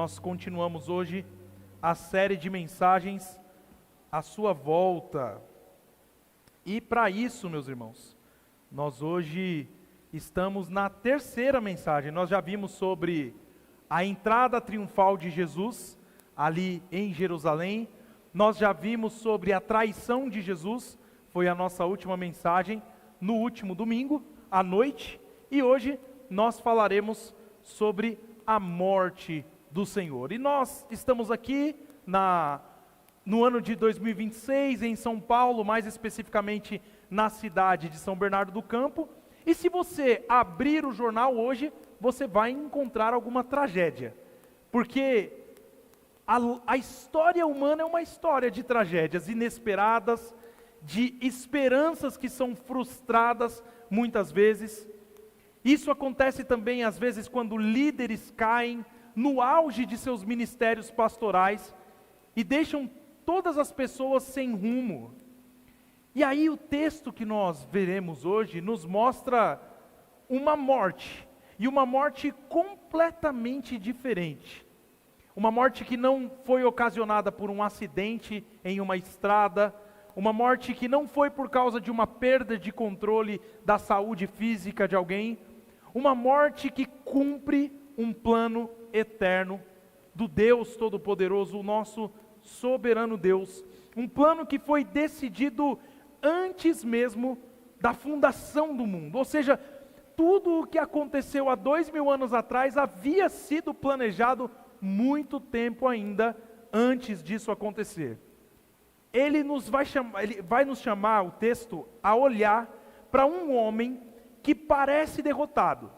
Nós continuamos hoje a série de mensagens à sua volta. E para isso, meus irmãos, nós hoje estamos na terceira mensagem. Nós já vimos sobre a entrada triunfal de Jesus ali em Jerusalém. Nós já vimos sobre a traição de Jesus, foi a nossa última mensagem no último domingo à noite. E hoje nós falaremos sobre a morte do Senhor. E nós estamos aqui no ano de 2026 em São Paulo, mais especificamente na cidade de São Bernardo do Campo. E se você abrir o jornal hoje, você vai encontrar alguma tragédia, porque a história humana é uma história de tragédias inesperadas, de esperanças que são frustradas muitas vezes. Isso acontece também às vezes quando líderes caem no auge de seus ministérios pastorais e deixam todas as pessoas sem rumo. E aí o texto que nós veremos hoje nos mostra uma morte, e uma morte completamente diferente. Uma morte que não foi ocasionada por um acidente em uma estrada, uma morte que não foi por causa de uma perda de controle da saúde física de alguém, uma morte que cumpre um plano eterno do Deus Todo-Poderoso, o nosso soberano Deus, um plano que foi decidido antes mesmo da fundação do mundo, ou seja, tudo o que aconteceu há 2000 anos atrás havia sido planejado muito tempo ainda antes disso acontecer. Ele vai nos chamar, o texto, a olhar para um homem que parece derrotado,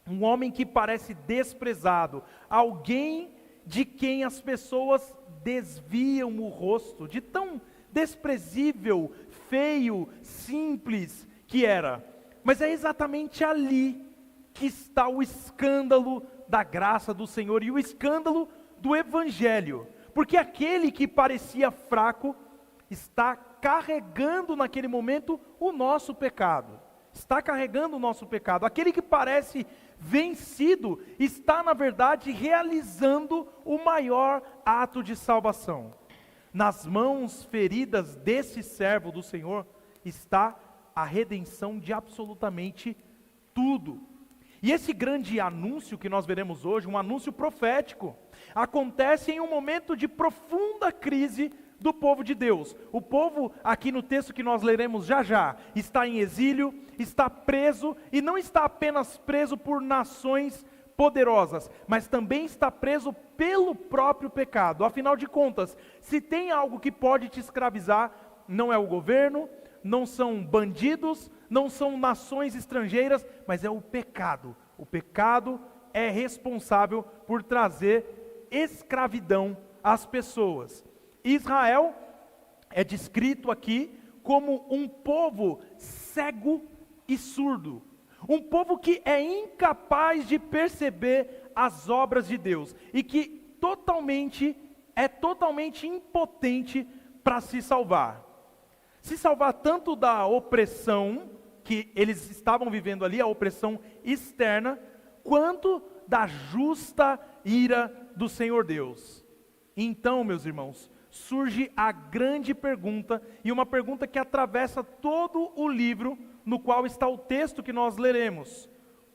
um homem que parece desprezado, alguém de quem as pessoas desviam o rosto, de tão desprezível, feio, simples que era. Mas é exatamente ali que está o escândalo da graça do Senhor e o escândalo do Evangelho, porque aquele que parecia fraco está carregando naquele momento o nosso pecado, está carregando o nosso pecado. Aquele que parece vencido está na verdade realizando o maior ato de salvação. Nas mãos feridas desse servo do Senhor está a redenção de absolutamente tudo. E esse grande anúncio que nós veremos hoje, um anúncio profético, acontece em um momento de profunda crise do povo de Deus. O povo, aqui no texto que nós leremos já já, está em exílio, está preso, e não está apenas preso por nações poderosas, mas também está preso pelo próprio pecado. Afinal de contas, se tem algo que pode te escravizar, não é o governo, não são bandidos, não são nações estrangeiras, mas é o pecado. O pecado é responsável por trazer escravidão às pessoas. Israel é descrito aqui como um povo cego e surdo, um povo que é incapaz de perceber as obras de Deus e que é totalmente impotente para se salvar tanto da opressão que eles estavam vivendo ali, a opressão externa, quanto da justa ira do Senhor Deus. Então, meus irmãos, surge a grande pergunta, e uma pergunta que atravessa todo o livro no qual está o texto que nós leremos: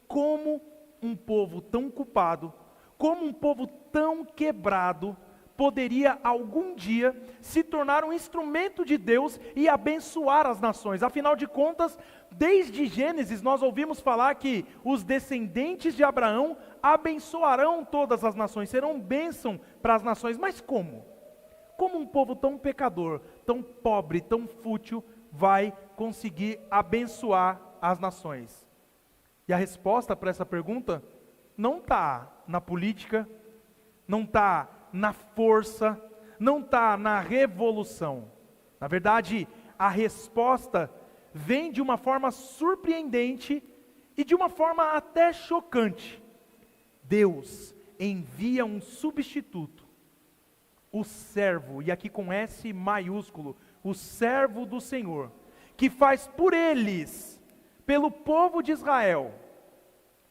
como um povo tão culpado, como um povo tão quebrado, poderia algum dia se tornar um instrumento de Deus e abençoar as nações? Afinal de contas, desde Gênesis nós ouvimos falar que os descendentes de Abraão abençoarão todas as nações, serão bênção para as nações. Mas como? Como um povo tão pecador, tão pobre, tão fútil, vai conseguir abençoar as nações? E a resposta para essa pergunta não está na política, não está na força, não está na revolução. Na verdade, a resposta vem de uma forma surpreendente e de uma forma até chocante. Deus envia um substituto, o servo, e aqui com S maiúsculo, o servo do Senhor, que faz por eles, pelo povo de Israel,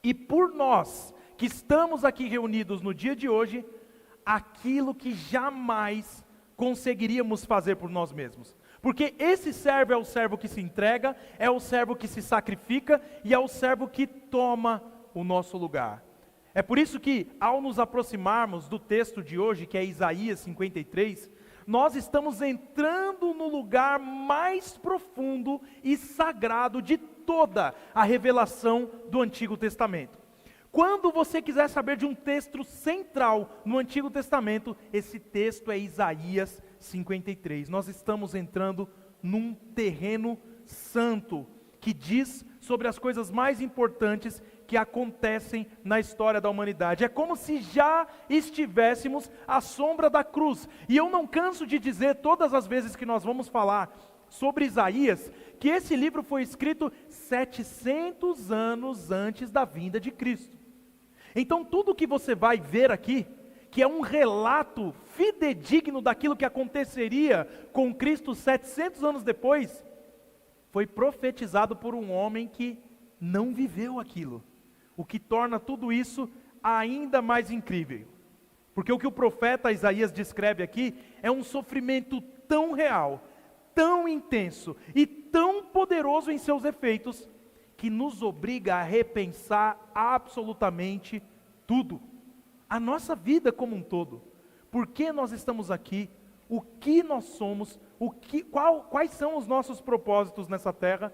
e por nós, que estamos aqui reunidos no dia de hoje, aquilo que jamais conseguiríamos fazer por nós mesmos. Porque esse servo é o servo que se entrega, é o servo que se sacrifica e é o servo que toma o nosso lugar. É por isso que, ao nos aproximarmos do texto de hoje, que é Isaías 53, nós estamos entrando no lugar mais profundo e sagrado de toda a revelação do Antigo Testamento. Quando você quiser saber de um texto central no Antigo Testamento, esse texto é Isaías 53. Nós estamos entrando num terreno santo, que diz sobre as coisas mais importantes que acontecem na história da humanidade. É como se já estivéssemos à sombra da cruz. E eu não canso de dizer, todas as vezes que nós vamos falar sobre Isaías, que esse livro foi escrito 700 anos antes da vinda de Cristo. Então tudo que você vai ver aqui, que é um relato fidedigno daquilo que aconteceria com Cristo 700 anos depois, foi profetizado por um homem que não viveu aquilo, o que torna tudo isso ainda mais incrível. Porque o que o profeta Isaías descreve aqui é um sofrimento tão real, tão intenso e tão poderoso em seus efeitos, que nos obriga a repensar absolutamente tudo, a nossa vida como um todo. Por que nós estamos aqui? O que nós somos? Quais são os nossos propósitos nessa terra?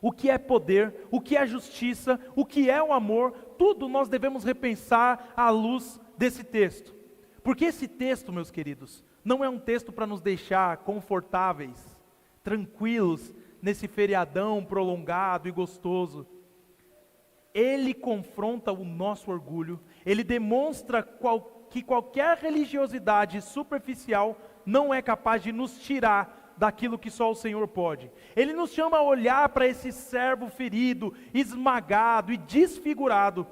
O que é poder? O que é justiça? O que é o amor? Tudo nós devemos repensar à luz desse texto. Porque esse texto, meus queridos, não é um texto para nos deixar confortáveis, tranquilos, nesse feriadão prolongado e gostoso. Ele confronta o nosso orgulho, ele demonstra que qualquer religiosidade superficial não é capaz de nos tirar daquilo que só o Senhor pode. Ele nos chama a olhar para esse servo ferido, esmagado e desfigurado,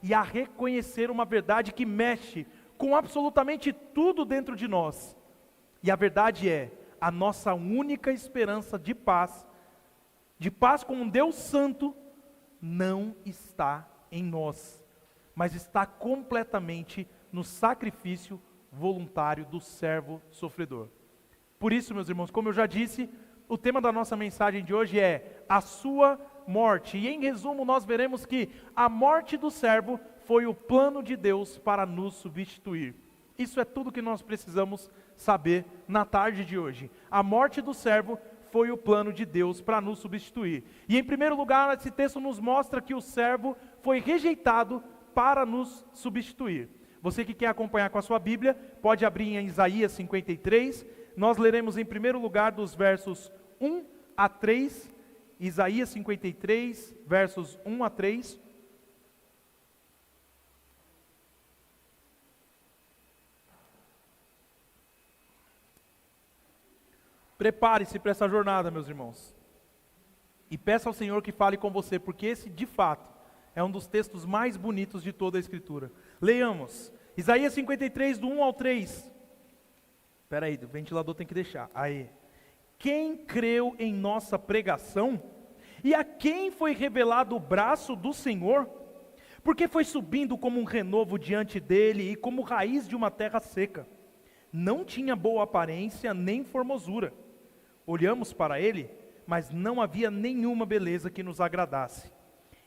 e a reconhecer uma verdade que mexe com absolutamente tudo dentro de nós. E a verdade é, a nossa única esperança de paz com um Deus santo, não está em nós, mas está completamente no sacrifício voluntário do servo sofredor. Por isso, meus irmãos, como eu já disse, o tema da nossa mensagem de hoje é a sua morte. E em resumo, nós veremos que a morte do servo foi o plano de Deus para nos substituir. Isso é tudo que nós precisamos saber na tarde de hoje. A morte do servo foi o plano de Deus para nos substituir. E em primeiro lugar, esse texto nos mostra que o servo foi rejeitado para nos substituir. Você que quer acompanhar com a sua Bíblia, pode abrir em Isaías 53. Nós leremos em primeiro lugar dos versos 1 a 3, Isaías 53, versos 1 a 3. Prepare-se para essa jornada, meus irmãos, e peça ao Senhor que fale com você, porque esse, de fato, é um dos textos mais bonitos de toda a Escritura. Leiamos, Isaías 53, do 1 ao 3. Espera aí, o ventilador tem que deixar. Aí. Quem creu em nossa pregação? E a quem foi revelado o braço do Senhor? Porque foi subindo como um renovo diante dele e como raiz de uma terra seca. Não tinha boa aparência nem formosura. Olhamos para ele, mas não havia nenhuma beleza que nos agradasse.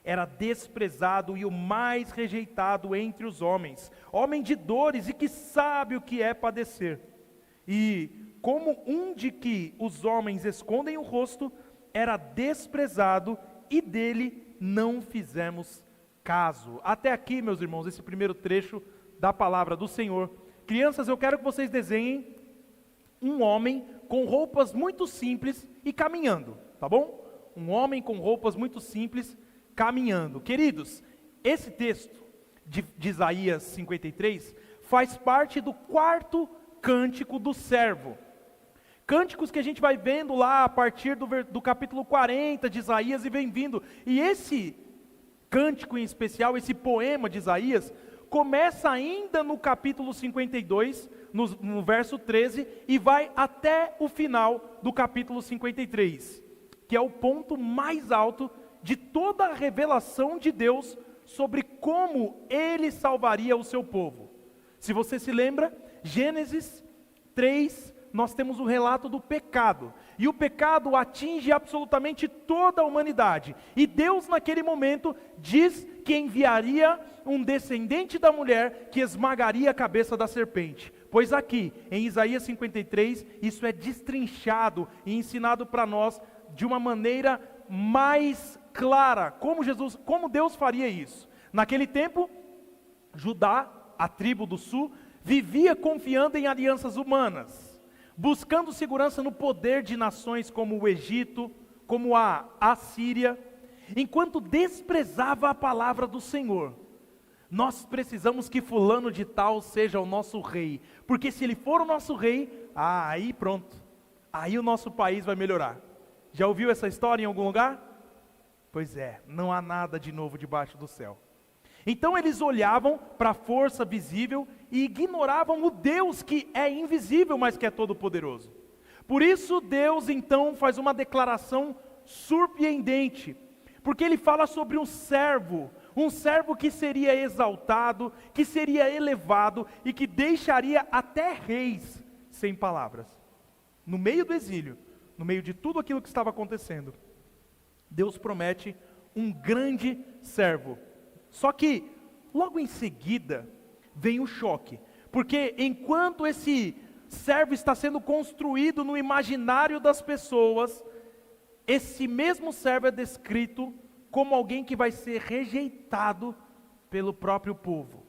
Era desprezado e o mais rejeitado entre os homens, homem de dores e que sabe o que é padecer. E como um de que os homens escondem o rosto, era desprezado e dele não fizemos caso. Até aqui, meus irmãos, esse primeiro trecho da palavra do Senhor. Crianças, eu quero que vocês desenhem um homem com roupas muito simples e caminhando, tá bom? Um homem com roupas muito simples caminhando. Queridos, esse texto de Isaías 53 faz parte do quarto cântico do servo. Cânticos que a gente vai vendo lá a partir do capítulo 40 de Isaías e vem vindo. E esse cântico em especial, esse poema de Isaías, começa ainda no capítulo 52, no verso 13, e vai até o final do capítulo 53, que é o ponto mais alto de toda a revelação de Deus sobre como Ele salvaria o seu povo. Se você se lembra, Gênesis 3, nós temos o relato do pecado. E o pecado atinge absolutamente toda a humanidade. E Deus, naquele momento, diz que enviaria um descendente da mulher que esmagaria a cabeça da serpente. Pois aqui, em Isaías 53, isso é destrinchado e ensinado para nós de uma maneira mais clara, como Deus faria isso. Naquele tempo, Judá, a tribo do sul, vivia confiando em alianças humanas, buscando segurança no poder de nações como o Egito, como a Assíria, enquanto desprezava a palavra do Senhor. Nós precisamos que fulano de tal seja o nosso rei, porque se ele for o nosso rei, aí pronto, aí o nosso país vai melhorar. Já ouviu essa história em algum lugar? Pois é, não há nada de novo debaixo do céu. Então eles olhavam para a força visível e ignoravam o Deus que é invisível, mas que é todo poderoso. Por isso Deus então faz uma declaração surpreendente, porque ele fala sobre um servo que seria exaltado, que seria elevado e que deixaria até reis sem palavras. No meio do exílio, no meio de tudo aquilo que estava acontecendo, Deus promete um grande servo. Só que, logo em seguida, vem o choque. Porque enquanto esse servo está sendo construído no imaginário das pessoas, esse mesmo servo é descrito como alguém que vai ser rejeitado pelo próprio povo.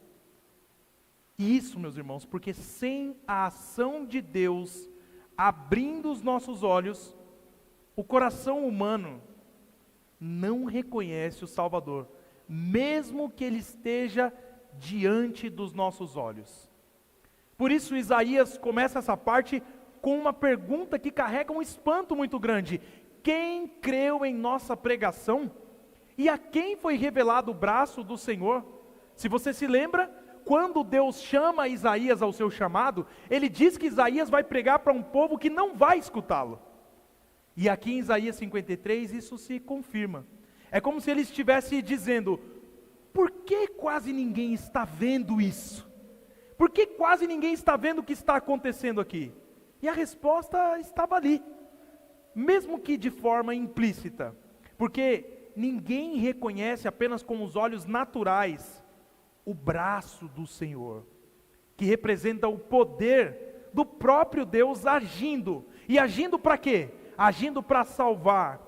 E isso, meus irmãos, porque sem a ação de Deus abrindo os nossos olhos, o coração humano não reconhece o Salvador, mesmo que ele esteja diante dos nossos olhos. Por isso Isaías começa essa parte com uma pergunta que carrega um espanto muito grande: quem creu em nossa pregação? E a quem foi revelado o braço do Senhor? Se você se lembra, quando Deus chama Isaías ao seu chamado, ele diz que Isaías vai pregar para um povo que não vai escutá-lo. E aqui em Isaías 53 isso se confirma. É como se ele estivesse dizendo: por que quase ninguém está vendo isso? Por que quase ninguém está vendo o que está acontecendo aqui? E a resposta estava ali, mesmo que de forma implícita, porque ninguém reconhece apenas com os olhos naturais o braço do Senhor, que representa o poder do próprio Deus agindo. E agindo para quê? Agindo para salvar,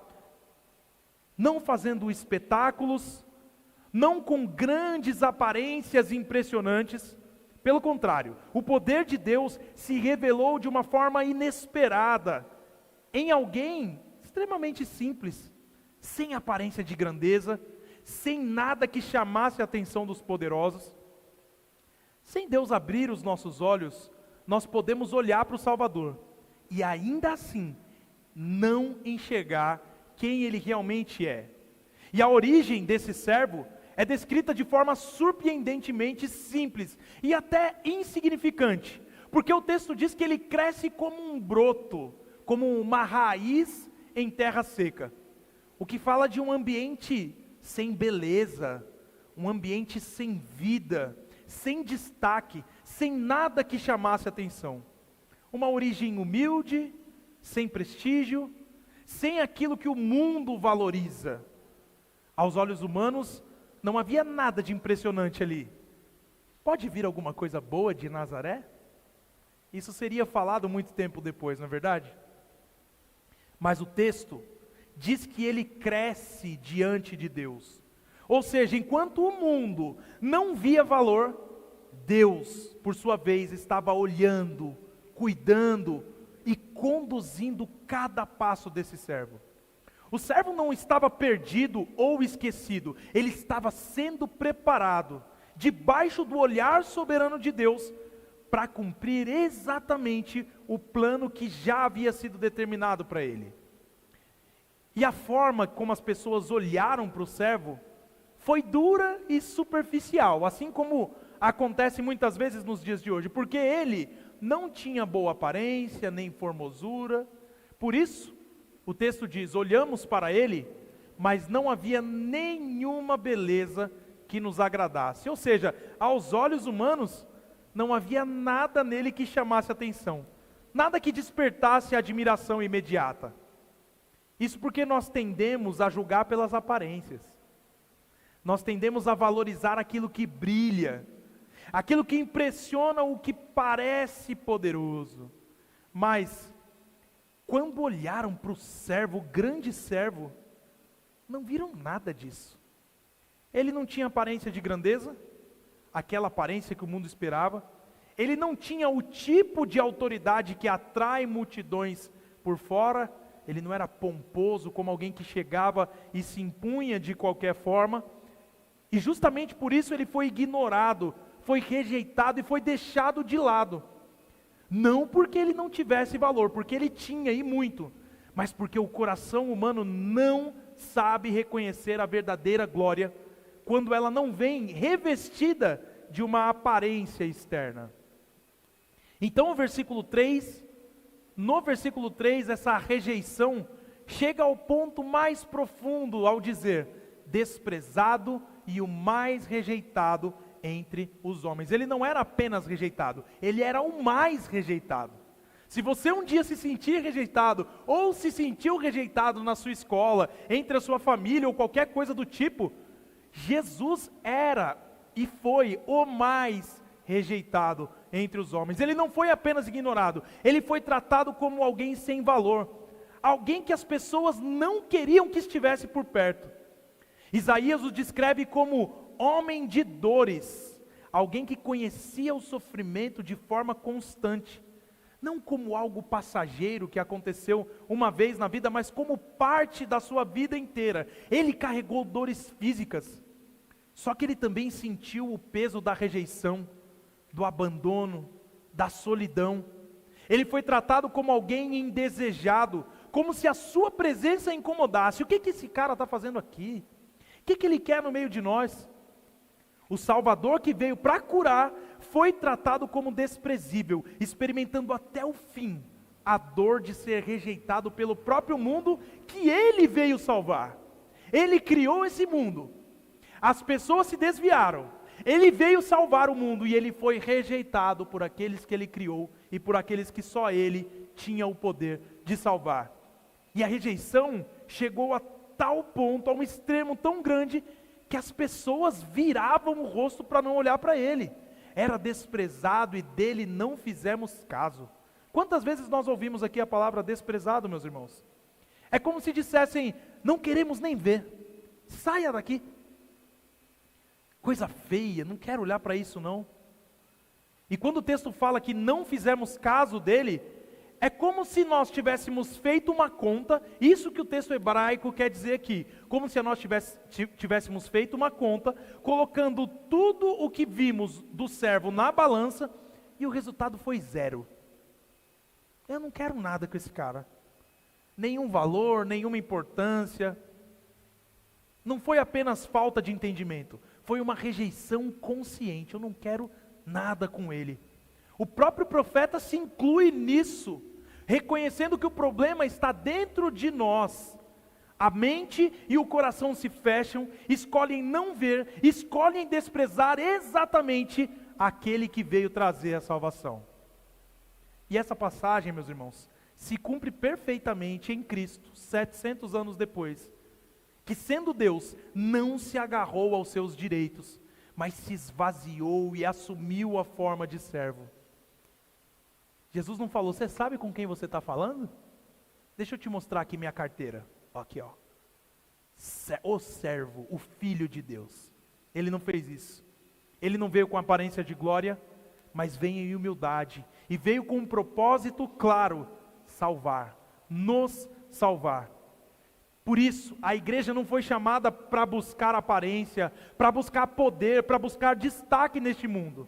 não fazendo espetáculos, não com grandes aparências impressionantes. Pelo contrário, o poder de Deus se revelou de uma forma inesperada, em alguém extremamente simples, sem aparência de grandeza, sem nada que chamasse a atenção dos poderosos. Sem Deus abrir os nossos olhos, nós podemos olhar para o Salvador, e ainda assim, não enxergar quem Ele realmente é. E a origem desse servo é descrita de forma surpreendentemente simples e até insignificante, porque o texto diz que ele cresce como um broto, como uma raiz em terra seca, o que fala de um ambiente sem beleza, um ambiente sem vida, sem destaque, sem nada que chamasse atenção. Uma origem humilde, sem prestígio, sem aquilo que o mundo valoriza. Aos olhos humanos, não havia nada de impressionante ali. Pode vir alguma coisa boa de Nazaré? Isso seria falado muito tempo depois, não é verdade? Mas o texto diz que ele cresce diante de Deus. Ou seja, enquanto o mundo não via valor, Deus, por sua vez, estava olhando, cuidando e conduzindo cada passo desse servo. O servo não estava perdido ou esquecido, ele estava sendo preparado, debaixo do olhar soberano de Deus, para cumprir exatamente o plano que já havia sido determinado para ele. E a forma como as pessoas olharam para o servo foi dura e superficial, assim como acontece muitas vezes nos dias de hoje, porque ele não tinha boa aparência, nem formosura. Por isso, o texto diz: olhamos para ele, mas não havia nenhuma beleza que nos agradasse. Ou seja, aos olhos humanos, Não havia nada nele que chamasse atenção, nada que despertasse admiração imediata. Isso porque nós tendemos a julgar pelas aparências. Nós tendemos a valorizar aquilo que brilha, aquilo que impressiona, o que parece poderoso. Mas, quando olharam para o servo, o grande servo, não viram nada disso. Ele não tinha aparência de grandeza, aquela aparência que o mundo esperava. Ele não tinha o tipo de autoridade que atrai multidões por fora. Ele não era pomposo, como alguém que chegava e se impunha de qualquer forma. E justamente por isso ele foi ignorado, foi rejeitado e foi deixado de lado. Não porque ele não tivesse valor, porque ele tinha e muito, mas porque o coração humano não sabe reconhecer a verdadeira glória, quando ela não vem revestida de uma aparência externa. Então no versículo 3, essa rejeição chega ao ponto mais profundo ao dizer: desprezado e o mais rejeitado entre os homens. Ele não era apenas rejeitado, ele era o mais rejeitado. Se você um dia se sentir rejeitado, ou se sentiu rejeitado na sua escola, entre a sua família, ou qualquer coisa do tipo, Jesus era e foi o mais rejeitado entre os homens. Ele não foi apenas ignorado, ele foi tratado como alguém sem valor, alguém que as pessoas não queriam que estivesse por perto. Isaías o descreve como homem de dores, alguém que conhecia o sofrimento de forma constante, não como algo passageiro que aconteceu uma vez na vida, mas como parte da sua vida inteira. Ele carregou dores físicas, só que ele também sentiu o peso da rejeição, do abandono, da solidão. Ele foi tratado como alguém indesejado, como se a sua presença incomodasse. O que esse cara está fazendo aqui? O que ele quer no meio de nós? O Salvador que veio para curar foi tratado como desprezível, experimentando até o fim a dor de ser rejeitado pelo próprio mundo que ele veio salvar. Ele criou esse mundo, as pessoas se desviaram, ele veio salvar o mundo e ele foi rejeitado por aqueles que ele criou e por aqueles que só ele tinha o poder de salvar. E a rejeição chegou a tal ponto, a um extremo tão grande, que as pessoas viravam o rosto para não olhar para ele. Era desprezado e dele não fizemos caso. Quantas vezes nós ouvimos aqui a palavra desprezado, meus irmãos? É como se dissessem: não queremos nem ver, saia daqui. Coisa feia, não quero olhar para isso não. E quando o texto fala que não fizemos caso dele, é como se nós tivéssemos feito uma conta, isso que o texto hebraico quer dizer aqui, como se nós tivéssemos feito uma conta, colocando tudo o que vimos do servo na balança, e o resultado foi 0. Eu não quero nada com esse cara, nenhum valor, nenhuma importância. Não foi apenas falta de entendimento, foi uma rejeição consciente. Eu não quero nada com ele. O próprio profeta se inclui nisso, reconhecendo que o problema está dentro de nós. A mente e o coração se fecham, escolhem não ver, escolhem desprezar exatamente aquele que veio trazer a salvação. E essa passagem, meus irmãos, se cumpre perfeitamente em Cristo, 700 anos depois, que sendo Deus, não se agarrou aos seus direitos, mas se esvaziou e assumiu a forma de servo. Jesus não falou: você sabe com quem você está falando? Deixa eu te mostrar aqui minha carteira. Aqui, ó. O servo, o Filho de Deus. Ele não fez isso. Ele não veio com aparência de glória, mas veio em humildade. E veio com um propósito claro: salvar, nos salvar. Por isso, a igreja não foi chamada para buscar aparência, para buscar poder, para buscar destaque neste mundo.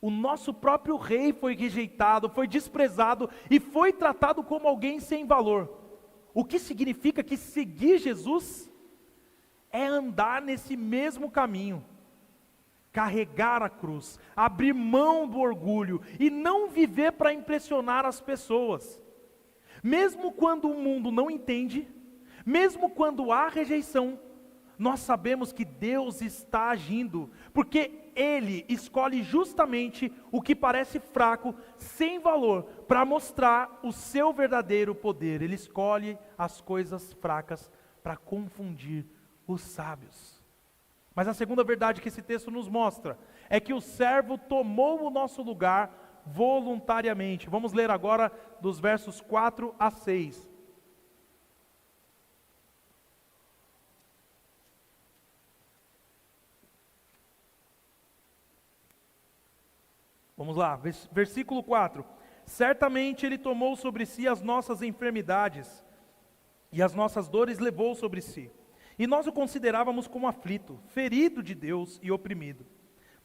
O nosso próprio rei foi rejeitado, foi desprezado e foi tratado como alguém sem valor. O que significa que seguir Jesus é andar nesse mesmo caminho, carregar a cruz, abrir mão do orgulho e não viver para impressionar as pessoas. Mesmo quando o mundo não entende, mesmo quando há rejeição, nós sabemos que Deus está agindo, porque ele escolhe justamente o que parece fraco, sem valor, para mostrar o seu verdadeiro poder. Ele escolhe as coisas fracas para confundir os sábios. Mas a segunda verdade que esse texto nos mostra é que o servo tomou o nosso lugar voluntariamente. Vamos ler agora dos versos 4 a 6. Vamos lá, versículo 4. Certamente ele tomou sobre si as nossas enfermidades e as nossas dores levou sobre si. E nós o considerávamos como aflito, ferido de Deus e oprimido.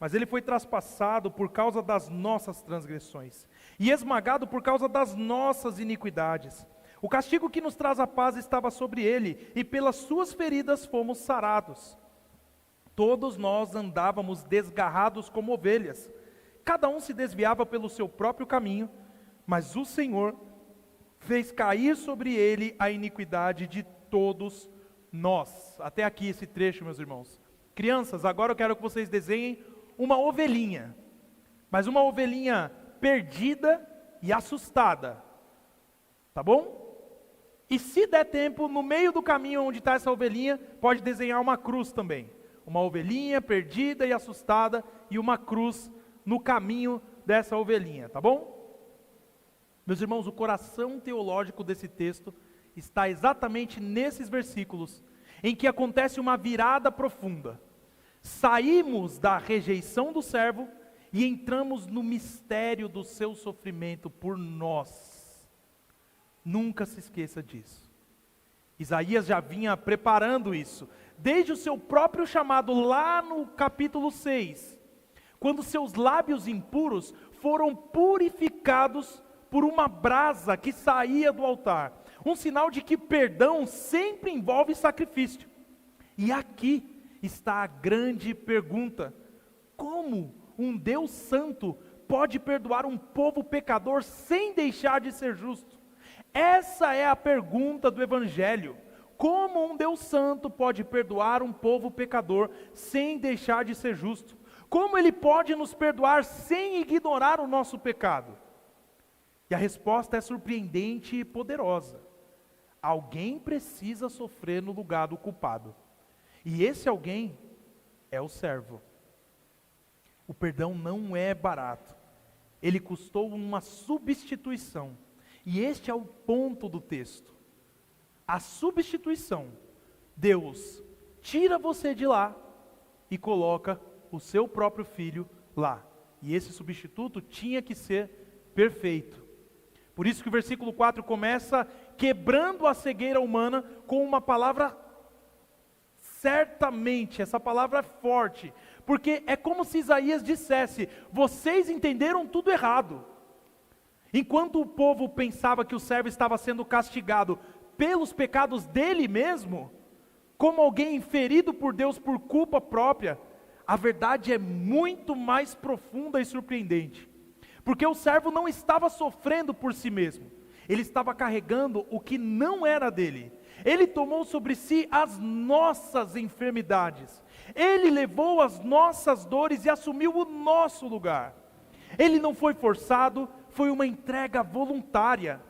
Mas ele foi traspassado por causa das nossas transgressões e esmagado por causa das nossas iniquidades. O castigo que nos traz a paz estava sobre ele, e pelas suas feridas fomos sarados. Todos nós andávamos desgarrados como ovelhas. Cada um se desviava pelo seu próprio caminho, mas o Senhor fez cair sobre ele a iniquidade de todos nós. Até aqui esse trecho, meus irmãos. Crianças, agora eu quero que vocês desenhem uma ovelhinha, mas uma ovelhinha perdida e assustada, tá bom? E se der tempo, no meio do caminho onde está essa ovelhinha, pode desenhar uma cruz também. Uma ovelhinha perdida e assustada e uma cruz no caminho dessa ovelhinha, tá bom? Meus irmãos, o coração teológico desse texto está exatamente nesses versículos, em que acontece uma virada profunda. Saímos da rejeição do servo e entramos no mistério do seu sofrimento por nós. Nunca se esqueça disso. Isaías já vinha preparando isso, desde o seu próprio chamado lá no capítulo 6, quando seus lábios impuros foram purificados por uma brasa que saía do altar, um sinal de que perdão sempre envolve sacrifício. E aqui está a grande pergunta: como um Deus santo pode perdoar um povo pecador sem deixar de ser justo? Essa é a pergunta do Evangelho. Como um Deus santo pode perdoar um povo pecador sem deixar de ser justo? Como Ele pode nos perdoar sem ignorar o nosso pecado? E a resposta é surpreendente e poderosa. Alguém precisa sofrer no lugar do culpado. E esse alguém é o servo. O perdão não é barato. Ele custou uma substituição. E este é o ponto do texto. A substituição. Deus tira você de lá e coloca o seu próprio filho lá. E esse substituto tinha que ser perfeito. Por isso que o versículo 4 começa quebrando a cegueira humana com uma palavra certamente. Essa palavra é forte, porque é como se Isaías dissesse: vocês entenderam tudo errado. Enquanto o povo pensava que o servo estava sendo castigado pelos pecados dele mesmo, como alguém ferido por Deus por culpa própria, a verdade é muito mais profunda e surpreendente. Porque o servo não estava sofrendo por si mesmo, ele estava carregando o que não era dele. Ele tomou sobre si as nossas enfermidades, ele levou as nossas dores e assumiu o nosso lugar. Ele não foi forçado, foi uma entrega voluntária.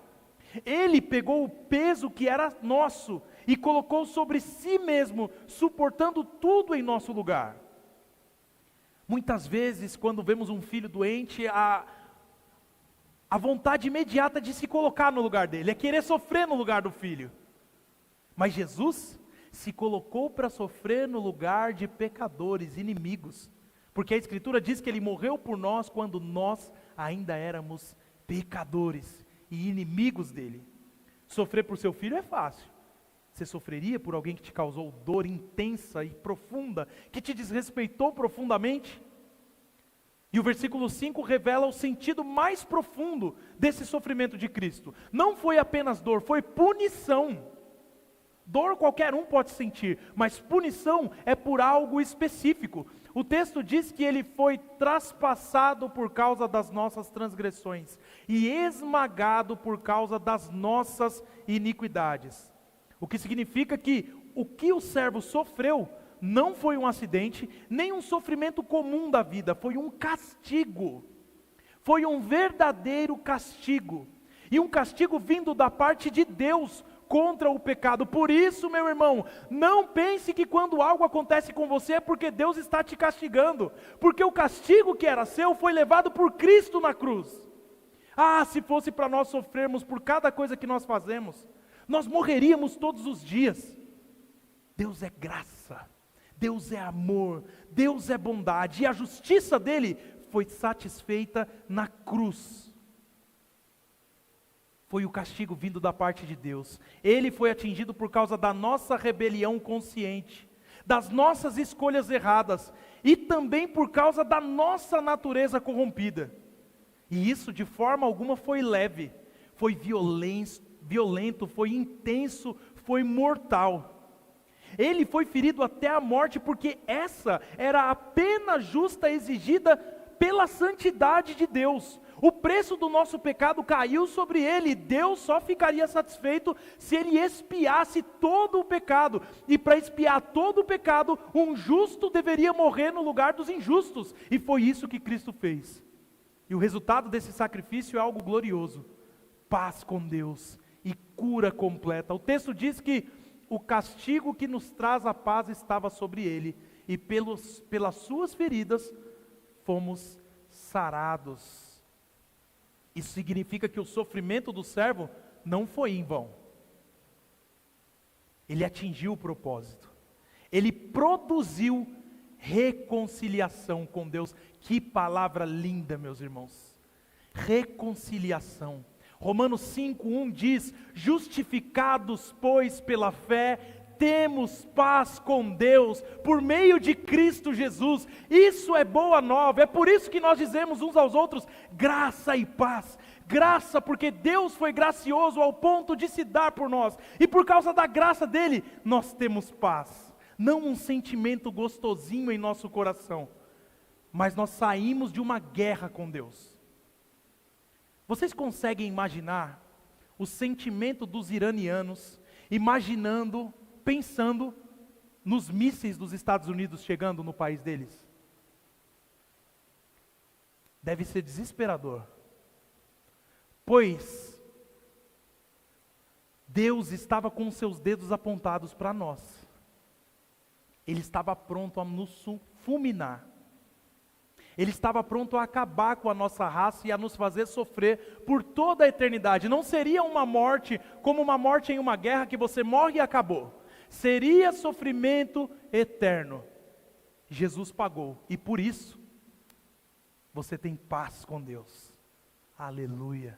Ele pegou o peso que era nosso e colocou sobre si mesmo, suportando tudo em nosso lugar. Muitas vezes, quando vemos um filho doente, a vontade imediata de se colocar no lugar dele é querer sofrer no lugar do filho. Mas Jesus se colocou para sofrer no lugar de pecadores, inimigos, porque a Escritura diz que Ele morreu por nós quando nós ainda éramos pecadores e inimigos dele. Sofrer por seu filho é fácil. Você sofreria por alguém que te causou dor intensa e profunda, que te desrespeitou profundamente? E o versículo 5 revela o sentido mais profundo desse sofrimento de Cristo. Não foi apenas dor, foi punição. Dor qualquer um pode sentir, mas punição é por algo específico. O texto diz que ele foi traspassado por causa das nossas transgressões e esmagado por causa das nossas iniquidades. O que significa que o servo sofreu não foi um acidente, nem um sofrimento comum da vida, foi um castigo. Foi um verdadeiro castigo. E um castigo vindo da parte de Deus contra o pecado. Por isso, meu irmão, não pense que quando algo acontece com você é porque Deus está te castigando. Porque o castigo que era seu foi levado por Cristo na cruz. Ah, se fosse para nós sofrermos por cada coisa que nós fazemos, nós morreríamos todos os dias. Deus é graça, Deus é amor, Deus é bondade, e a justiça dele foi satisfeita na cruz. Foi o castigo vindo da parte de Deus. Ele foi atingido por causa da nossa rebelião consciente, das nossas escolhas erradas, e também por causa da nossa natureza corrompida. E isso de forma alguma foi leve, foi violento, foi intenso, foi mortal. Ele foi ferido até a morte porque essa era a pena justa exigida pela santidade de Deus. O preço do nosso pecado caiu sobre ele. Deus só ficaria satisfeito se ele expiasse todo o pecado. E para expiar todo o pecado, um justo deveria morrer no lugar dos injustos. E foi isso que Cristo fez. E o resultado desse sacrifício é algo glorioso: paz com Deus e cura completa. O texto diz que o castigo que nos traz a paz estava sobre ele, e pelas suas feridas fomos sarados. Isso significa que o sofrimento do servo não foi em vão. Ele atingiu o propósito. Ele produziu reconciliação com Deus. Que palavra linda, meus irmãos. Reconciliação. Romanos 5:1 diz: justificados, pois, pela fé, temos paz com Deus, por meio de Cristo Jesus. Isso é boa nova, é por isso que nós dizemos uns aos outros, graça e paz. Graça porque Deus foi gracioso ao ponto de se dar por nós, e por causa da graça dele, nós temos paz. Não um sentimento gostosinho em nosso coração, mas nós saímos de uma guerra com Deus. Vocês conseguem imaginar o sentimento dos iranianos, pensando nos mísseis dos Estados Unidos chegando no país deles? Deve ser desesperador, pois Deus estava com seus dedos apontados para nós. Ele estava pronto a nos fulminar. Ele estava pronto a acabar com a nossa raça e a nos fazer sofrer por toda a eternidade. Não seria uma morte como uma morte em uma guerra que você morre e acabou. Seria sofrimento eterno. Jesus pagou, e por isso você tem paz com Deus. Aleluia.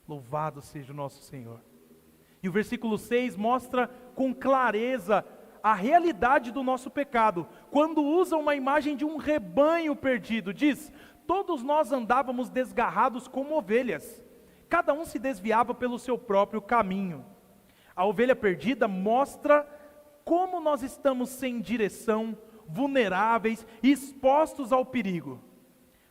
Louvado seja o nosso Senhor. E o versículo 6 mostra com clareza a realidade do nosso pecado, quando usa uma imagem de um rebanho perdido. Diz: todos nós andávamos desgarrados como ovelhas, cada um se desviava pelo seu próprio caminho. A ovelha perdida mostra como nós estamos sem direção, vulneráveis e expostos ao perigo.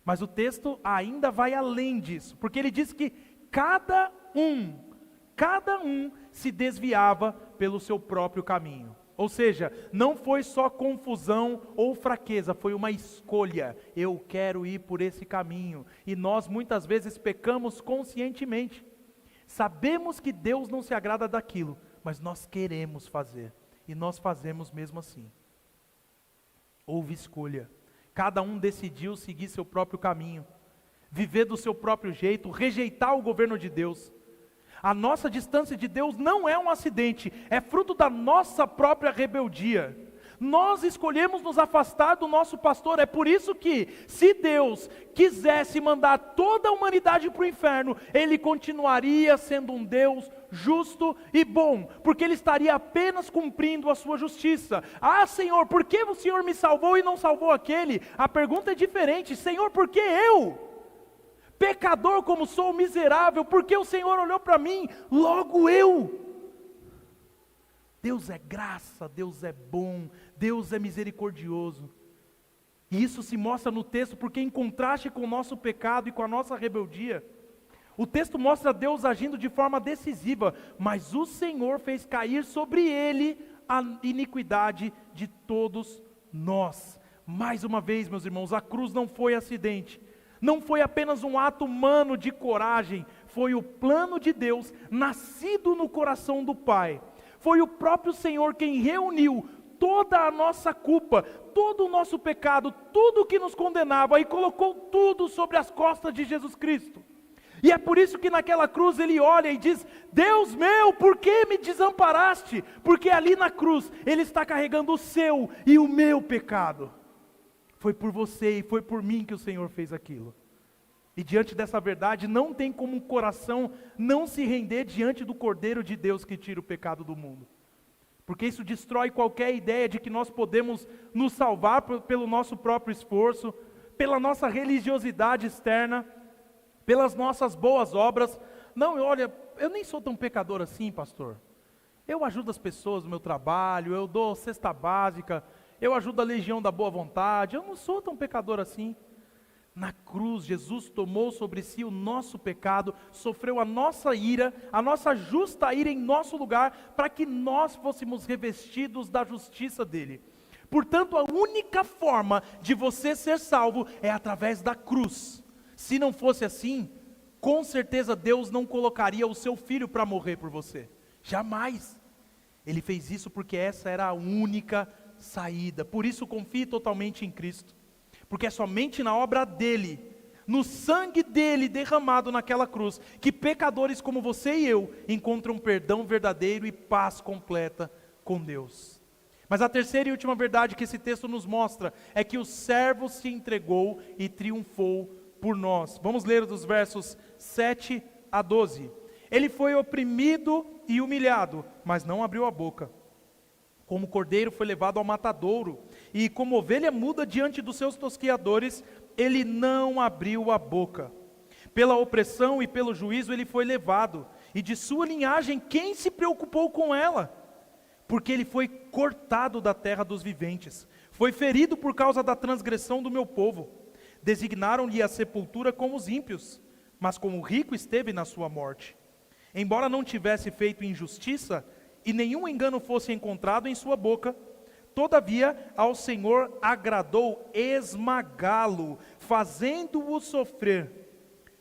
Mas o texto ainda vai além disso, porque ele diz que cada um se desviava pelo seu próprio caminho. Ou seja, não foi só confusão ou fraqueza, foi uma escolha. Eu quero ir por esse caminho. E nós muitas vezes pecamos conscientemente. Sabemos que Deus não se agrada daquilo, mas nós queremos fazer. E nós fazemos mesmo assim. Houve escolha. Cada um decidiu seguir seu próprio caminho, viver do seu próprio jeito, rejeitar o governo de Deus. A nossa distância de Deus não é um acidente, é fruto da nossa própria rebeldia. Nós escolhemos nos afastar do nosso pastor. É por isso que, se Deus quisesse mandar toda a humanidade para o inferno, Ele continuaria sendo um Deus justo e bom, porque Ele estaria apenas cumprindo a sua justiça. Ah, Senhor, por que o Senhor me salvou e não salvou aquele? A pergunta é diferente: Senhor, por que eu? Pecador como sou, miserável, porque o Senhor olhou para mim, logo eu. Deus é graça, Deus é bom, Deus é misericordioso. E isso se mostra no texto, porque em contraste com o nosso pecado e com a nossa rebeldia, o texto mostra Deus agindo de forma decisiva, mas o Senhor fez cair sobre ele a iniquidade de todos nós. Mais uma vez, meus irmãos, a cruz não foi acidente, não foi apenas um ato humano de coragem, foi o plano de Deus, nascido no coração do Pai. Foi o próprio Senhor quem reuniu toda a nossa culpa, todo o nosso pecado, tudo que nos condenava, e colocou tudo sobre as costas de Jesus Cristo. E é por isso que naquela cruz ele olha e diz: Deus meu, por que me desamparaste? Porque ali na cruz ele está carregando o seu e o meu pecado. Foi por você e foi por mim que o Senhor fez aquilo. E diante dessa verdade, não tem como um coração não se render diante do Cordeiro de Deus que tira o pecado do mundo. Porque isso destrói qualquer ideia de que nós podemos nos salvar pelo nosso próprio esforço, pela nossa religiosidade externa, pelas nossas boas obras. Não, olha, eu nem sou tão pecador assim, pastor. Eu ajudo as pessoas no meu trabalho, eu dou cesta básica, eu ajudo a legião da boa vontade, eu não sou tão pecador assim. Na cruz, Jesus tomou sobre si o nosso pecado, sofreu a nossa ira, a nossa justa ira em nosso lugar, para que nós fôssemos revestidos da justiça dele. Portanto, a única forma de você ser salvo é através da cruz. Se não fosse assim, com certeza Deus não colocaria o seu filho para morrer por você. Jamais. Ele fez isso porque essa era a única saída. Por isso confie totalmente em Cristo, porque é somente na obra dele, no sangue dele derramado naquela cruz, que pecadores como você e eu encontram perdão verdadeiro e paz completa com Deus. Mas a terceira e última verdade que esse texto nos mostra é que o servo se entregou e triunfou por nós. Vamos ler dos versos 7 a 12. Ele foi oprimido e humilhado, mas não abriu a boca. Como cordeiro foi levado ao matadouro, e como ovelha muda diante dos seus tosqueadores, ele não abriu a boca. Pela opressão e pelo juízo ele foi levado, e de sua linhagem quem se preocupou com ela? Porque ele foi cortado da terra dos viventes, foi ferido por causa da transgressão do meu povo. Designaram-lhe a sepultura com os ímpios, mas como rico esteve na sua morte. Embora não tivesse feito injustiça, e nenhum engano fosse encontrado em sua boca, todavia ao Senhor agradou esmagá-lo, fazendo-o sofrer.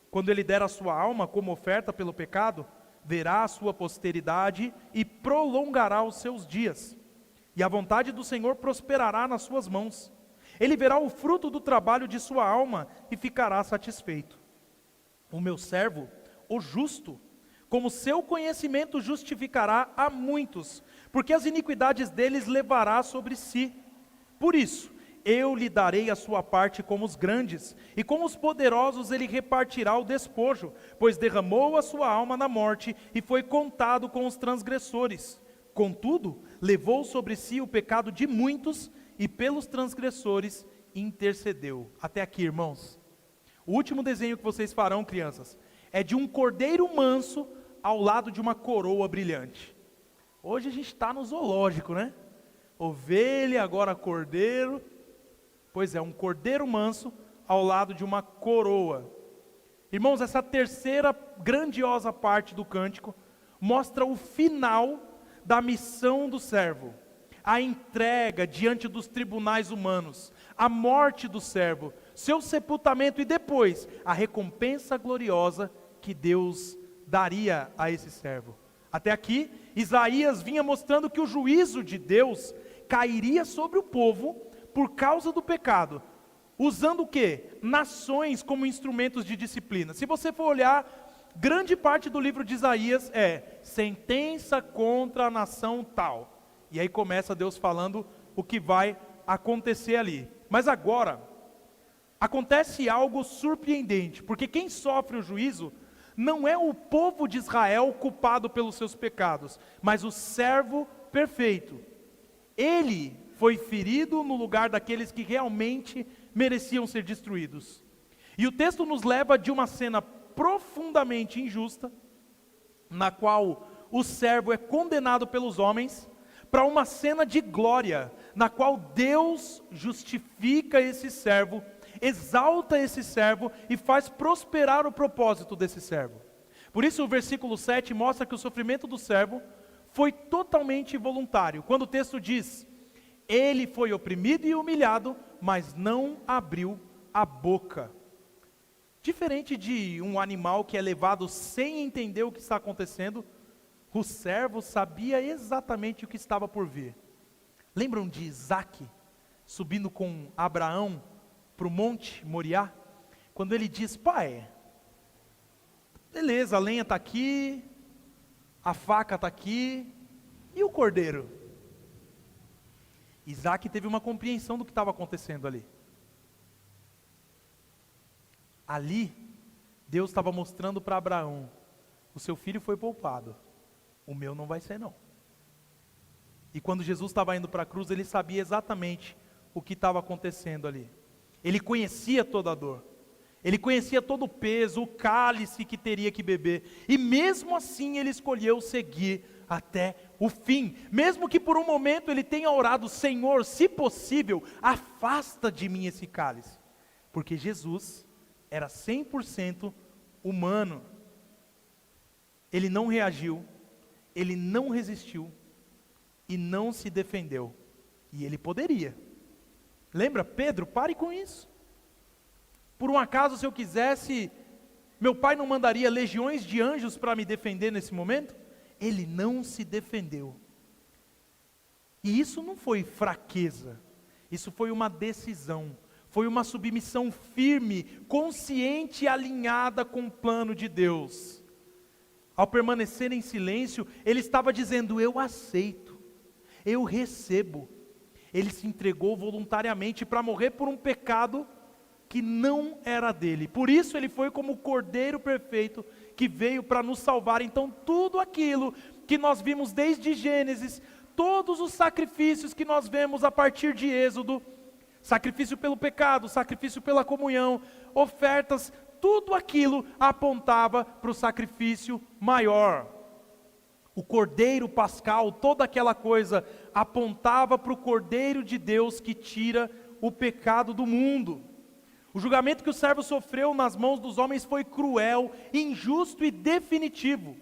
Quando ele der a sua alma como oferta pelo pecado, verá a sua posteridade e prolongará os seus dias. E a vontade do Senhor prosperará nas suas mãos. Ele verá o fruto do trabalho de sua alma e ficará satisfeito. O meu servo, o justo, como seu conhecimento justificará a muitos, porque as iniquidades deles levará sobre si. Por isso, eu lhe darei a sua parte como os grandes, e com os poderosos ele repartirá o despojo, pois derramou a sua alma na morte e foi contado com os transgressores. Contudo, levou sobre si o pecado de muitos e pelos transgressores intercedeu. Até aqui, irmãos. O último desenho que vocês farão, crianças, é de um cordeiro manso ao lado de uma coroa brilhante. Hoje a gente está no zoológico, né? Ovelha, agora cordeiro. Pois é, um cordeiro manso ao lado de uma coroa. Irmãos, essa terceira grandiosa parte do cântico mostra o final da missão do servo. A entrega diante dos tribunais humanos, a morte do servo, seu sepultamento e depois a recompensa gloriosa que Deus daria a esse servo. Até aqui, Isaías vinha mostrando que o juízo de Deus cairia sobre o povo por causa do pecado, usando o quê? Nações como instrumentos de disciplina. Se você for olhar, grande parte do livro de Isaías é sentença contra a nação tal. E aí começa Deus falando o que vai acontecer ali. Mas agora, acontece algo surpreendente, porque quem sofre o juízo não é o povo de Israel culpado pelos seus pecados, mas o servo perfeito. Ele foi ferido no lugar daqueles que realmente mereciam ser destruídos. E o texto nos leva de uma cena profundamente injusta, na qual o servo é condenado pelos homens, para uma cena de glória, na qual Deus justifica esse servo, exalta esse servo e faz prosperar o propósito desse servo. Por isso o versículo 7 mostra que o sofrimento do servo foi totalmente voluntário. Quando o texto diz: Ele foi oprimido e humilhado, mas não abriu a boca. Diferente de um animal que é levado sem entender o que está acontecendo, o servo sabia exatamente o que estava por vir. Lembram de Isaac subindo com Abraão para o monte Moriá? Quando ele diz: pai, beleza, a lenha está aqui, a faca está aqui, e o cordeiro? Isaac teve uma compreensão do que estava acontecendo ali. Ali, Deus estava mostrando para Abraão: o seu filho foi poupado, o meu não vai ser não. E quando Jesus estava indo para a cruz, ele sabia exatamente o que estava acontecendo ali. Ele conhecia toda a dor, ele conhecia todo o peso, o cálice que teria que beber, e mesmo assim ele escolheu seguir até o fim, mesmo que por um momento ele tenha orado: Senhor, se possível, afasta de mim esse cálice, porque Jesus era 100% humano. Ele não reagiu, ele não resistiu e não se defendeu, e ele poderia. Lembra, Pedro, pare com isso. Por um acaso, se eu quisesse, meu pai não mandaria legiões de anjos para me defender nesse momento? Ele não se defendeu. E isso não foi fraqueza, isso foi uma decisão, foi uma submissão firme, consciente e alinhada com o plano de Deus. Ao permanecer em silêncio, ele estava dizendo: eu aceito, eu recebo. Ele se entregou voluntariamente para morrer por um pecado que não era dele. Por isso ele foi como o Cordeiro perfeito que veio para nos salvar. Então tudo aquilo que nós vimos desde Gênesis, todos os sacrifícios que nós vemos a partir de Êxodo, sacrifício pelo pecado, sacrifício pela comunhão, ofertas, tudo aquilo apontava para o sacrifício maior. O Cordeiro Pascal, toda aquela coisa apontava para o Cordeiro de Deus que tira o pecado do mundo. O julgamento que o servo sofreu nas mãos dos homens foi cruel, injusto e definitivo.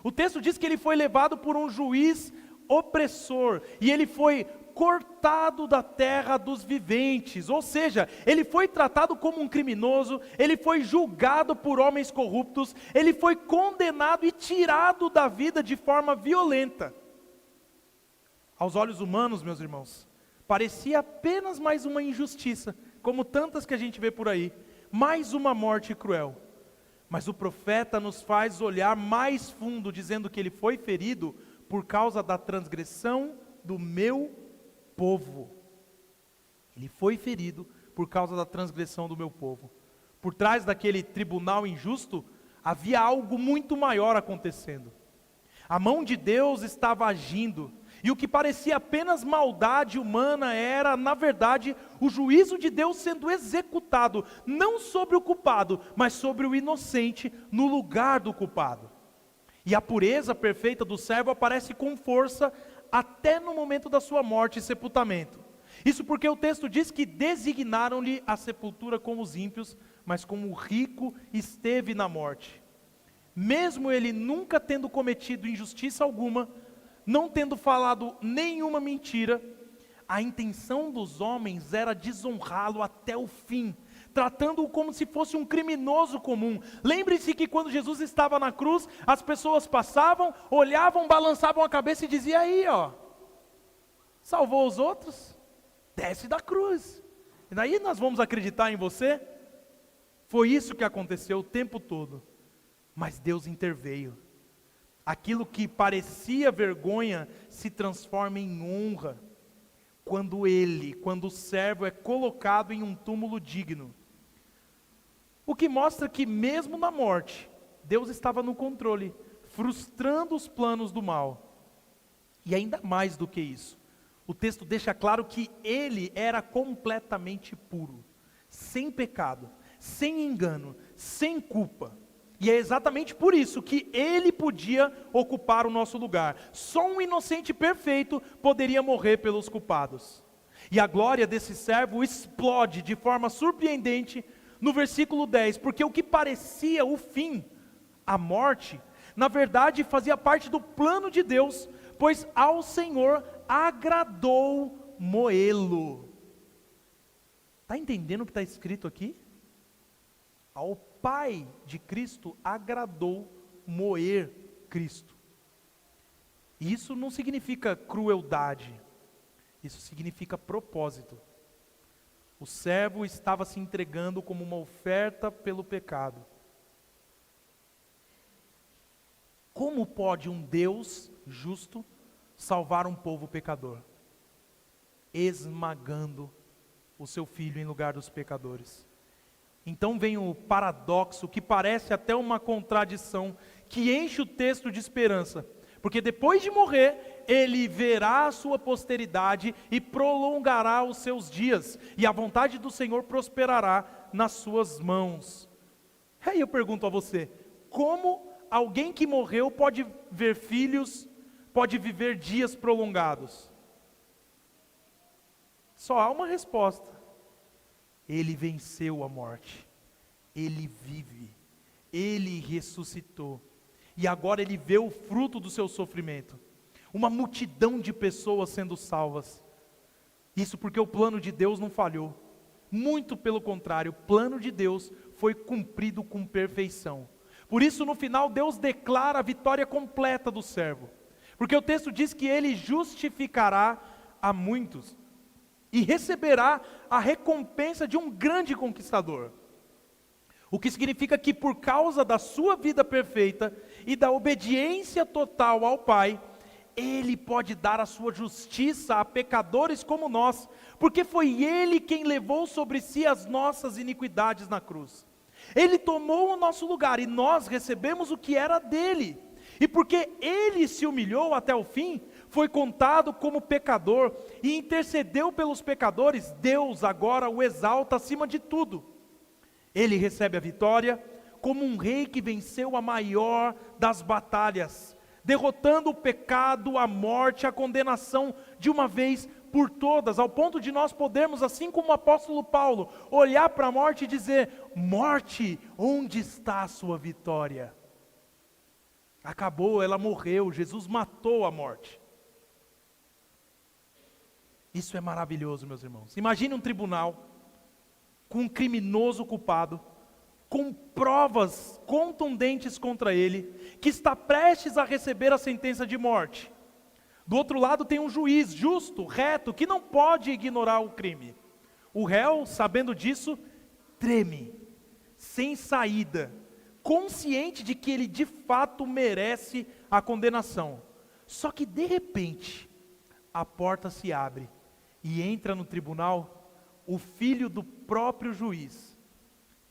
O texto diz que ele foi levado por um juiz opressor, e ele foi cortado da terra dos viventes, ou seja, ele foi tratado como um criminoso, ele foi julgado por homens corruptos, ele foi condenado e tirado da vida de forma violenta. Aos olhos humanos, meus irmãos, parecia apenas mais uma injustiça, como tantas que a gente vê por aí, mais uma morte cruel. Mas o profeta nos faz olhar mais fundo, dizendo que ele foi ferido por causa da transgressão do meu povo. Ele foi ferido por causa da transgressão do meu povo. Por trás daquele tribunal injusto, havia algo muito maior acontecendo. A mão de Deus estava agindo, e o que parecia apenas maldade humana era, na verdade, o juízo de Deus sendo executado, não sobre o culpado, mas sobre o inocente, no lugar do culpado. E a pureza perfeita do servo aparece com força até no momento da sua morte e sepultamento. Isso porque o texto diz que designaram-lhe a sepultura com os ímpios, mas como o rico esteve na morte. Mesmo ele nunca tendo cometido injustiça alguma, não tendo falado nenhuma mentira, a intenção dos homens era desonrá-lo até o fim, tratando-o como se fosse um criminoso comum. Lembre-se que quando Jesus estava na cruz, as pessoas passavam, olhavam, balançavam a cabeça e diziam: aí ó, salvou os outros? Desce da cruz, e daí nós vamos acreditar em você? Foi isso que aconteceu o tempo todo, mas Deus interveio. Aquilo que parecia vergonha se transforma em honra, quando o servo é colocado em um túmulo digno. O que mostra que mesmo na morte, Deus estava no controle, frustrando os planos do mal. E ainda mais do que isso, o texto deixa claro que ele era completamente puro, sem pecado, sem engano, sem culpa. E é exatamente por isso que ele podia ocupar o nosso lugar. Só um inocente perfeito poderia morrer pelos culpados. E a glória desse servo explode de forma surpreendente no versículo 10, porque o que parecia o fim, a morte, na verdade fazia parte do plano de Deus, pois ao Senhor agradou moê-lo. Está entendendo o que está escrito aqui? Ao Pai de Cristo agradou moer Cristo. Isso não significa crueldade, isso significa propósito. O servo estava se entregando como uma oferta pelo pecado. Como pode um Deus justo salvar um povo pecador? Esmagando o seu filho em lugar dos pecadores. Então vem o paradoxo, que parece até uma contradição, que enche o texto de esperança. Porque depois de morrer, ele verá a sua posteridade e prolongará os seus dias, e a vontade do Senhor prosperará nas suas mãos. Aí eu pergunto a você, como alguém que morreu pode ver filhos, pode viver dias prolongados? Só há uma resposta: ele venceu a morte, ele vive, ele ressuscitou, e agora ele vê o fruto do seu sofrimento, uma multidão de pessoas sendo salvas. Isso porque o plano de Deus não falhou, muito pelo contrário, o plano de Deus foi cumprido com perfeição. Por isso no final Deus declara a vitória completa do servo, porque o texto diz que ele justificará a muitos, e receberá a recompensa de um grande conquistador. O que significa que por causa da sua vida perfeita e da obediência total ao Pai, ele pode dar a sua justiça a pecadores como nós, porque foi ele quem levou sobre si as nossas iniquidades na cruz. Ele tomou o nosso lugar e nós recebemos o que era dele. E porque ele se humilhou até o fim, foi contado como pecador e intercedeu pelos pecadores, Deus agora o exalta acima de tudo. Ele recebe a vitória como um rei que venceu a maior das batalhas, derrotando o pecado, a morte, a condenação de uma vez por todas, ao ponto de nós podermos, assim como o apóstolo Paulo, olhar para a morte e dizer: morte, onde está a sua vitória? Acabou, ela morreu, Jesus matou a morte. Isso é maravilhoso, meus irmãos. Imagine um tribunal com um criminoso culpado, com provas contundentes contra ele, que está prestes a receber a sentença de morte. Do outro lado tem um juiz justo, reto, que não pode ignorar o crime. O réu, sabendo disso, treme, sem saída, consciente de que ele de fato merece a condenação. Só que de repente, a porta se abre e entra no tribunal o filho do próprio juiz,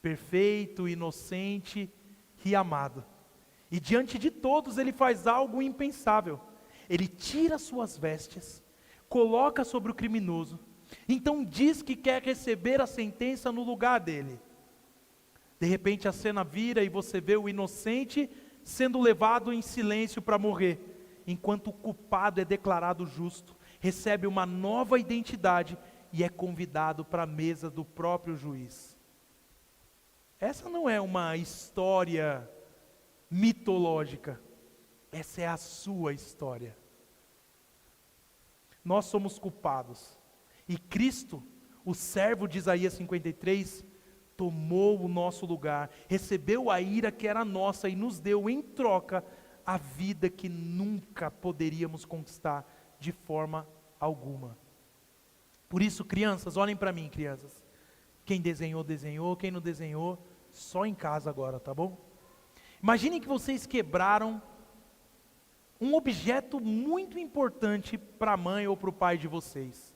perfeito, inocente e amado. E diante de todos ele faz algo impensável. Ele tira suas vestes, coloca sobre o criminoso, então diz que quer receber a sentença no lugar dele. De repente a cena vira e você vê o inocente sendo levado em silêncio para morrer, enquanto o culpado é declarado justo, recebe uma nova identidade e é convidado para a mesa do próprio juiz. Essa não é uma história mitológica, essa é a sua história. Nós somos culpados, e Cristo, o servo de Isaías 53, tomou o nosso lugar, recebeu a ira que era nossa e nos deu em troca a vida que nunca poderíamos conquistar de forma alguma. Por isso, crianças, olhem para mim, crianças. Quem desenhou, desenhou. Quem não desenhou, só em casa agora, tá bom? Imaginem que vocês quebraram um objeto muito importante para a mãe ou para o pai de vocês.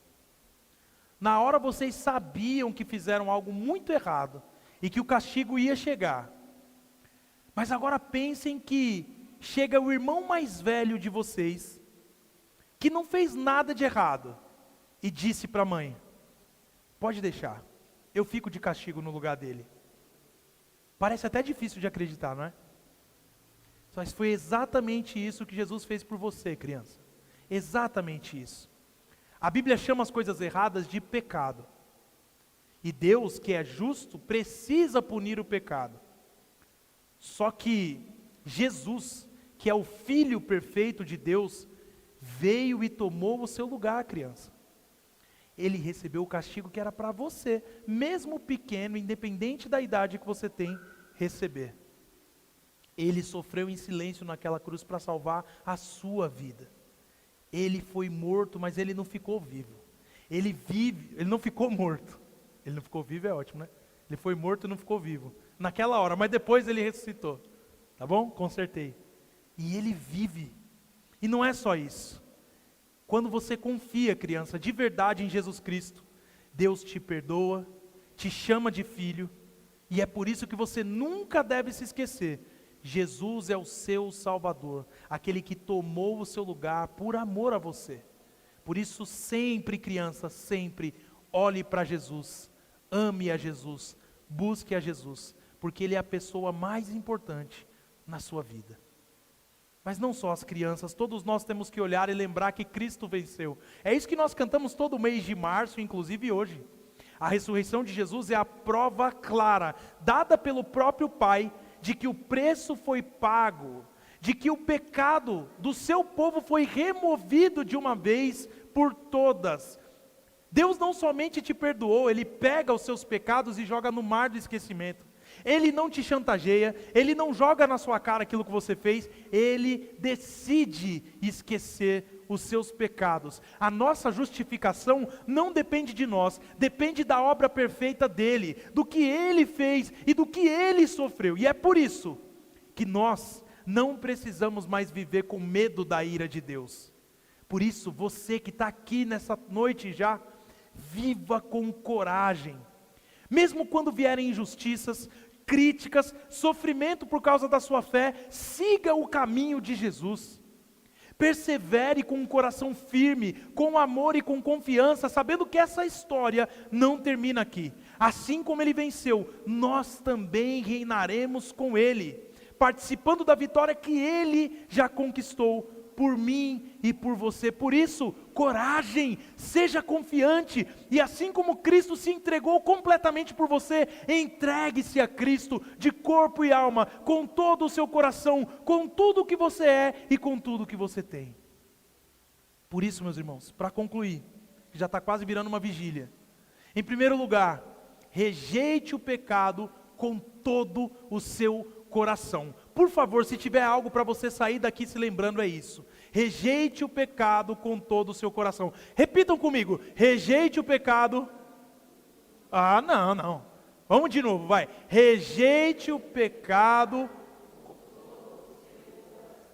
Na hora vocês sabiam que fizeram algo muito errado e que o castigo ia chegar. Mas agora pensem que chega o irmão mais velho de vocês, que não fez nada de errado, e disse para a mãe: pode deixar, eu fico de castigo no lugar dele. Parece até difícil de acreditar, não é? Mas foi exatamente isso que Jesus fez por você, criança. Exatamente isso. A Bíblia chama as coisas erradas de pecado. E Deus, que é justo, precisa punir o pecado. Só que Jesus, que é o Filho perfeito de Deus, veio e tomou o seu lugar, criança. Ele recebeu o castigo que era para você, mesmo pequeno, independente da idade que você tem, receber. Ele sofreu em silêncio naquela cruz para salvar a sua vida. Ele foi morto, mas ele não ficou vivo. Ele vive, ele não ficou morto. Ele não ficou vivo, é ótimo, né? Ele foi morto e não ficou vivo. Naquela hora, mas depois ele ressuscitou. Tá bom? Consertei. E ele vive. E não é só isso. Quando você confia, criança, de verdade em Jesus Cristo, Deus te perdoa, te chama de filho, e é por isso que você nunca deve se esquecer. Jesus é o seu Salvador, aquele que tomou o seu lugar por amor a você. Por isso sempre, criança, sempre olhe para Jesus, ame a Jesus, busque a Jesus, porque Ele é a pessoa mais importante na sua vida. Mas não só as crianças, todos nós temos que olhar e lembrar que Cristo venceu. É isso que nós cantamos todo mês de março, inclusive hoje. A ressurreição de Jesus é a prova clara, dada pelo próprio Pai, de que o preço foi pago, de que o pecado do seu povo foi removido de uma vez por todas. Deus não somente te perdoou, Ele pega os seus pecados e joga no mar do esquecimento. Ele não te chantageia, Ele não joga na sua cara aquilo que você fez, Ele decide esquecer os seus pecados. A nossa justificação não depende de nós, depende da obra perfeita dEle, do que Ele fez e do que Ele sofreu. E é por isso que nós não precisamos mais viver com medo da ira de Deus. Por isso, você que está aqui nessa noite já, viva com coragem. Mesmo quando vierem injustiças, críticas, sofrimento por causa da sua fé, siga o caminho de Jesus. Persevere com um coração firme, com amor e com confiança, sabendo que essa história não termina aqui. Assim como Ele venceu, nós também reinaremos com Ele, participando da vitória que Ele já conquistou por mim e por você. Por isso, coragem, seja confiante, e assim como Cristo se entregou completamente por você, entregue-se a Cristo de corpo e alma, com todo o seu coração, com tudo o que você é e com tudo o que você tem. Por isso, meus irmãos, para concluir, que já está quase virando uma vigília, em primeiro lugar, rejeite o pecado com todo o seu coração. Por favor, se tiver algo para você sair daqui se lembrando, é isso. Rejeite o pecado com todo o seu coração. Repitam comigo. Rejeite o pecado. Ah, não. Vamos de novo, vai. Rejeite o pecado.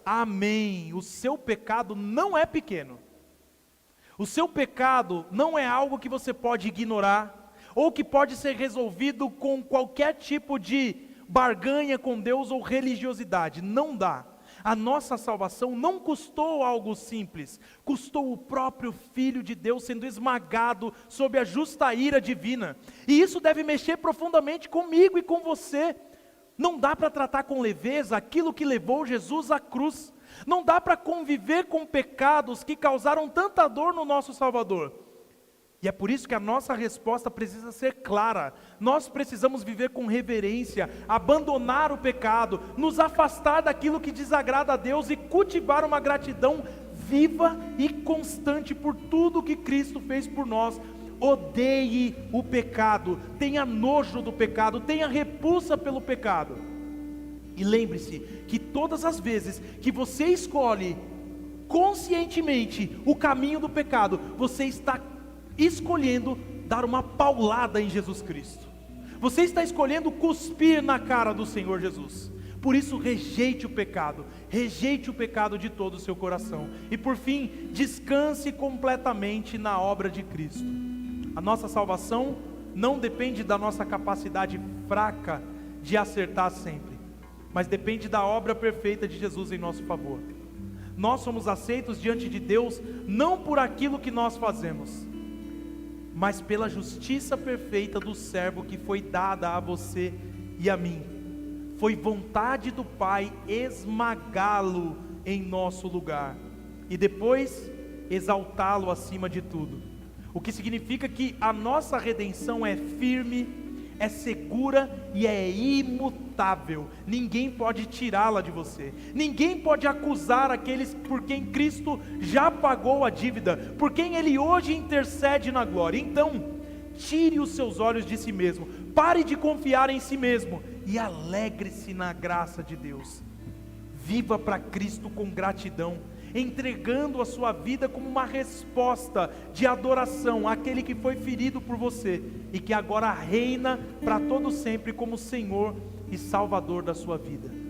Amém. O seu pecado não é pequeno. O seu pecado não é algo que você pode ignorar, ou que pode ser resolvido com qualquer tipo de barganha com Deus ou religiosidade. Não dá. A nossa salvação não custou algo simples, custou o próprio Filho de Deus sendo esmagado sob a justa ira divina. E isso deve mexer profundamente comigo e com você. Não dá para tratar com leveza aquilo que levou Jesus à cruz. Não dá para conviver com pecados que causaram tanta dor no nosso Salvador. E é por isso que a nossa resposta precisa ser clara. Nós precisamos viver com reverência, abandonar o pecado, nos afastar daquilo que desagrada a Deus e cultivar uma gratidão viva e constante por tudo que Cristo fez por nós. Odeie o pecado, tenha nojo do pecado, tenha repulsa pelo pecado. E lembre-se que todas as vezes que você escolhe conscientemente o caminho do pecado, você está escolhendo dar uma paulada em Jesus Cristo. Você está escolhendo cuspir na cara do Senhor Jesus. Por isso, rejeite o pecado de todo o seu coração. E por fim, descanse completamente na obra de Cristo. A nossa salvação não depende da nossa capacidade fraca de acertar sempre, mas depende da obra perfeita de Jesus em nosso favor. Nós somos aceitos diante de Deus não por aquilo que nós fazemos, mas pela justiça perfeita do servo que foi dada a você e a mim. Foi vontade do Pai esmagá-lo em nosso lugar e depois exaltá-lo acima de tudo. O que significa que a nossa redenção é firme, é segura e é imutável. Ninguém pode tirá-la de você. Ninguém pode acusar aqueles por quem Cristo já pagou a dívida, por quem Ele hoje intercede na glória. Então, tire os seus olhos de si mesmo, pare de confiar em si mesmo e alegre-se na graça de Deus. Viva para Cristo com gratidão, entregando a sua vida como uma resposta de adoração àquele que foi ferido por você e que agora reina para todo sempre como Senhor e Salvador da sua vida.